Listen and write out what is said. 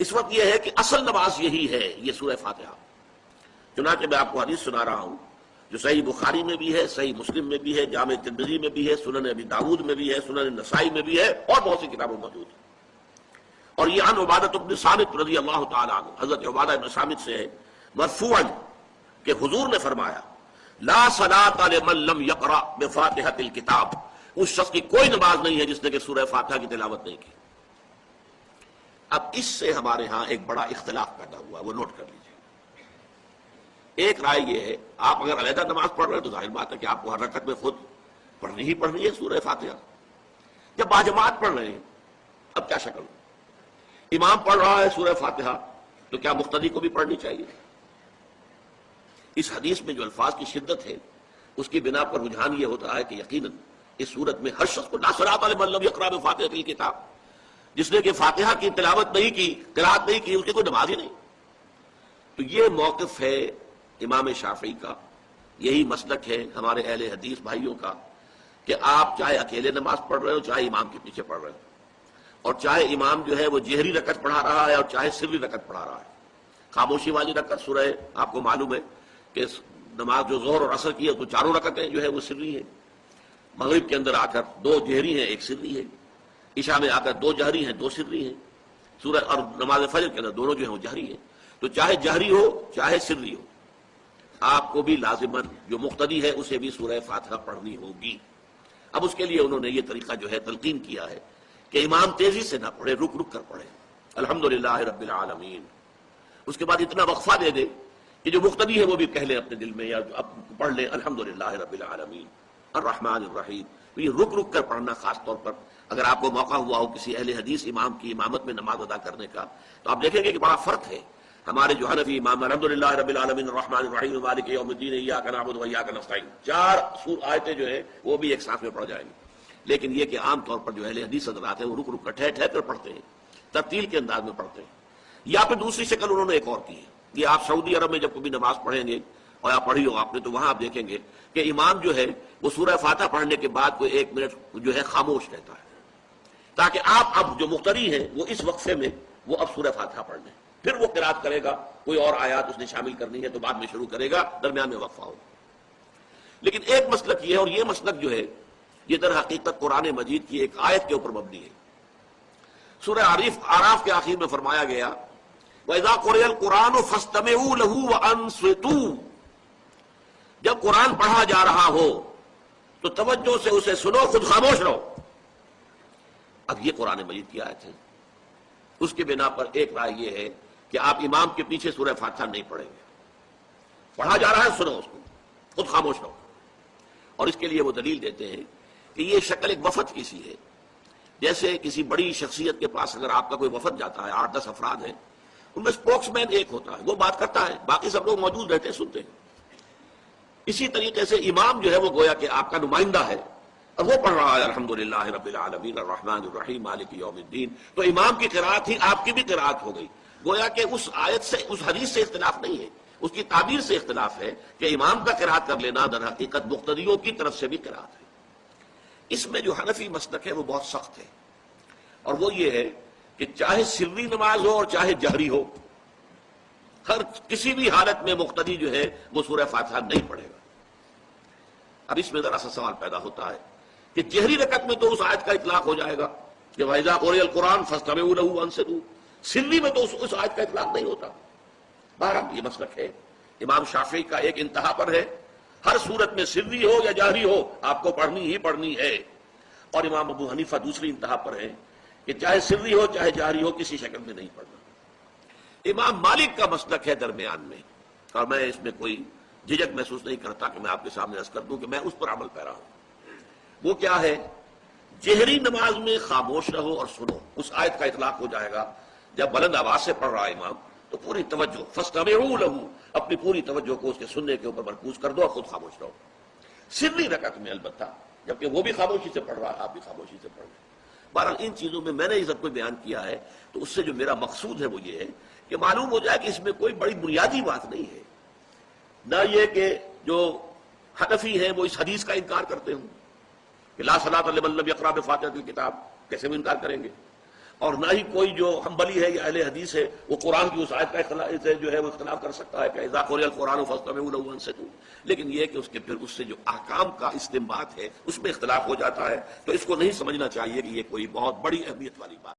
اس وقت یہ ہے کہ اصل نماز یہی ہے، یہ سورہ فاتحہ۔ چنانچہ میں آپ کو حدیث سنا رہا ہوں جو صحیح بخاری میں بھی ہے، صحیح مسلم میں بھی ہے، جامع ترمذی میں بھی ہے، سنن ابی داؤد میں بھی ہے، سنن نسائی میں بھی ہے، اور بہت سی کتابوں میں موجود ہے۔ اور یہ عن عبادہ بن صامت رضی اللہ تعالی عنہ، حضرت عبادہ بن صامت سے ہے مرفوعا کہ حضور نے فرمایا لا صلاۃ لمن لم یقرأ بفاتحۃ الکتاب، اس شخص کی کوئی نماز نہیں ہے جس نے کہ سورہ فاتحہ کی تلاوت نہیں کی۔ اب اس سے ہمارے ہاں ایک بڑا اختلاف پیدا ہوا، وہ نوٹ کر لیجیے۔ ایک رائے یہ ہے آپ اگر علیحدہ نماز پڑھ رہے ہیں تو ظاہر بات ہے کہ آپ کو ہر رکعت میں خود پڑھنی ہی پڑھنی ہے سورہ فاتحہ۔ جب باجماعت پڑھ رہے ہیں اب کیا شکل ہو؟ امام پڑھ رہا ہے سورہ فاتحہ تو کیا مقتدی کو بھی پڑھنی چاہیے؟ اس حدیث میں جو الفاظ کی شدت ہے اس کی بنا پر رجحان یہ ہوتا ہے کہ یقیناً اس صورت میں ہر شخص کو لا صلاۃ لمن لم یقرأ بفاتحۃ الکتاب، جس نے کہ فاتحہ کی تلاوت نہیں کی، قرأت نہیں کی، اس کی کوئی نماز ہی نہیں۔ تو یہ موقف ہے امام شافعی کا، یہی مسلک ہے ہمارے اہل حدیث بھائیوں کا کہ آپ چاہے اکیلے نماز پڑھ رہے ہو، چاہے امام کے پیچھے پڑھ رہے ہو، اور چاہے امام جو ہے وہ جہری رکعت پڑھا رہا ہے اور چاہے سری رکعت پڑھا رہا ہے۔ خاموشی والی رکعت سورہ آپ کو معلوم ہے کہ نماز جو ظہر اور عصر کی ہے تو چاروں رکعتیں جو ہے وہ سری ہیں، مغرب کے اندر آ کر دو جہری ہیں ایک سری ہے، عشاء میں آ کر دو جہری ہیں دو سری ہیں، سورہ اور نماز فجر کے اندر دونوں جو ہیں وہ جہری ہیں۔ تو چاہے جہری ہو چاہے سری ہو، آپ کو بھی لازماً جو مقتدی ہے اسے بھی سورہ فاتحہ پڑھنی ہوگی۔ اب اس کے لیے انہوں نے یہ طریقہ جو ہے تلقین کیا ہے کہ امام تیزی سے نہ پڑھے، رک رک کر پڑھے الحمدللہ رب العالمین، اس کے بعد اتنا وقفہ دے دے کہ جو مقتدی ہے وہ بھی کہہ لے اپنے دل میں یا اب پڑھ لے الحمدللہ رب العالمین الرحمن الرحیم۔ تو یہ رک رک کر پڑھنا، خاص طور پر اگر آپ کو موقع ہوا ہو کسی اہل حدیث امام کی امامت میں نماز ادا کرنے کا تو آپ دیکھیں گے کہ بڑا فرق ہے۔ ہمارے جو حنفی امام الحمدللہ رب العالمین الرحمن الرحیم مالک یوم الدین ایاک نعبد و ایاک نستعین، چار آیتیں جو ہیں وہ بھی ایک ساتھ میں پڑھ جائیں گے۔ لیکن یہ کہ عام طور پر جو اہل حدیث حضرات ہیں وہ رک رک کر ٹھہر ٹھہر کر پڑھتے ہیں، ترتیل کے انداز میں پڑھتے ہیں۔ یا پھر دوسری شکل انہوں نے ایک اور کی ہے، یہ آپ سعودی عرب میں جب کبھی نماز پڑھیں گے اور آپ پڑھی ہو آپ نے تو وہاں آپ دیکھیں گے کہ امام جو ہے وہ سورہ فاتحہ پڑھنے کے بعد کوئی ایک منٹ جو ہے خاموش رہتا ہے تاکہ آپ اب جو مقتدی ہیں وہ اس وقفے میں وہ اب سورہ فاتحہ پڑھ لیں، پھر وہ قرات کرے گا، کوئی اور آیات اس نے شامل کرنی ہے تو بعد میں شروع کرے گا، درمیان میں وقفہ ہوگا۔ لیکن ایک مسلک یہ ہے، اور یہ مسلک جو ہے یہ در حقیقت قرآن مجید کی ایک آیت کے اوپر مبنی ہے۔ سورہ اعراف کے آخر میں فرمایا گیا وَإِذَا قُرِئَ الْقُرْآنُ فَاسْتَمِعُوا لَهُ وَأَنصِتُوا، جب قرآن پڑھا جا رہا ہو تو توجہ سے اسے سنو، خود خاموش رہو۔ اب یہ قرآن مجید کی آیت ہے، اس کے بنا پر ایک رائے یہ ہے کہ آپ امام کے پیچھے سورہ فاتحہ نہیں پڑھیں گے، پڑھا جا رہا ہے سنو اس کو، خود خاموش رہو۔ اور اس کے لیے وہ دلیل دیتے ہیں کہ یہ شکل ایک وفد کی سی ہے، جیسے کسی بڑی شخصیت کے پاس اگر آپ کا کوئی وفد جاتا ہے، 8-10 افراد ہیں، ان میں اسپوکس مین ایک ہوتا ہے، وہ بات کرتا ہے، باقی سب لوگ موجود رہتے ہیں، سنتے ہیں۔ اسی طریقے سے امام جو ہے وہ گویا کہ آپ کا نمائندہ ہے، اب وہ پڑھ رہا ہے الحمدللہ رب العالمین الرحمن الرحیم مالک یوم الدین، تو امام کی قرات ہی آپ کی بھی قرات ہو گئی۔ گویا کہ اس آیت سے، اس حدیث سے اختلاف نہیں ہے، اس کی تعبیر سے اختلاف ہے کہ امام کا قرات کر لینا در حقیقت مقتدیوں کی طرف سے بھی قرات ہے۔ اس میں جو حنفی مسلک ہے وہ بہت سخت ہے، اور وہ یہ ہے کہ چاہے سری نماز ہو اور چاہے جہری ہو، ہر کسی بھی حالت میں مقتدی جو ہے وہ سورہ فاتحہ نہیں پڑھے گا۔ اب اس میں ذرا سا سوال پیدا ہوتا ہے کہ جہری رکعت میں تو اس آیت کا اطلاق ہو جائے گا کہ وَإِذَا قُرِئَ الْقُرْآنُ فَاسْتَمِعُوا لَهُ وَأَنصِتُوا، سری میں تو اس آیت کا اطلاق نہیں ہوتا۔ بہرحال یہ مسلک ہے امام شافعی کا، ایک انتہا پر ہے، ہر صورت میں سری ہو یا جہری ہو آپ کو پڑھنی ہی پڑھنی ہے۔ اور امام ابو حنیفہ دوسری انتہا پر ہے کہ چاہے سری ہو چاہے جہری ہو کسی شکل میں نہیں پڑھنا۔ امام مالک کا مسلک ہے درمیان میں، اور میں اس میں کوئی جھجک محسوس نہیں کرتا کہ میں آپ کے سامنے عرض کر دوں کہ میں اس پر عمل پیرا ہوں۔ وہ کیا ہے؟ جہری نماز میں خاموش رہو اور سنو، اس آیت کا اطلاق ہو جائے گا جب بلند آواز سے پڑھ رہا ہے امام تو پوری توجہ، فَاسْتَمِعُوا لَهُ، اپنی پوری توجہ کو اس کے سننے کے اوپر مرکوز کر دو اور خود خاموش رہو۔ سری رکعت میں البتہ جبکہ وہ بھی خاموشی سے پڑھ رہا ہے، آپ بھی خاموشی سے پڑھ رہے ہیں۔ بہرحال ان چیزوں میں میں نے یہ سب کو بیان کیا ہے تو اس سے جو میرا مقصود ہے وہ یہ ہے کہ معلوم ہو جائے کہ اس میں کوئی بڑی بنیادی بات نہیں ہے، نہ یہ کہ جو حنفی ہیں وہ اس حدیث کا انکار کرتے ہوں کہ لا صلاۃ لمن لم یقرأ بفاتحۃ الکتاب، کیسے وہ انکار کریں گے، اور نہ ہی کوئی جو حنبلی ہے یا اہل حدیث ہے وہ قرآن کی اس آیت کا اختلاف کر سکتا ہے کہ اذا قرئ القرآن فاستمعوا له وانصتوا، لیکن یہ کہ اس کے پھر اس سے جو احکام کا استنباط ہے اس میں اختلاف ہو جاتا ہے، تو اس کو نہیں سمجھنا چاہیے کہ یہ کوئی بہت بڑی اہمیت والی بات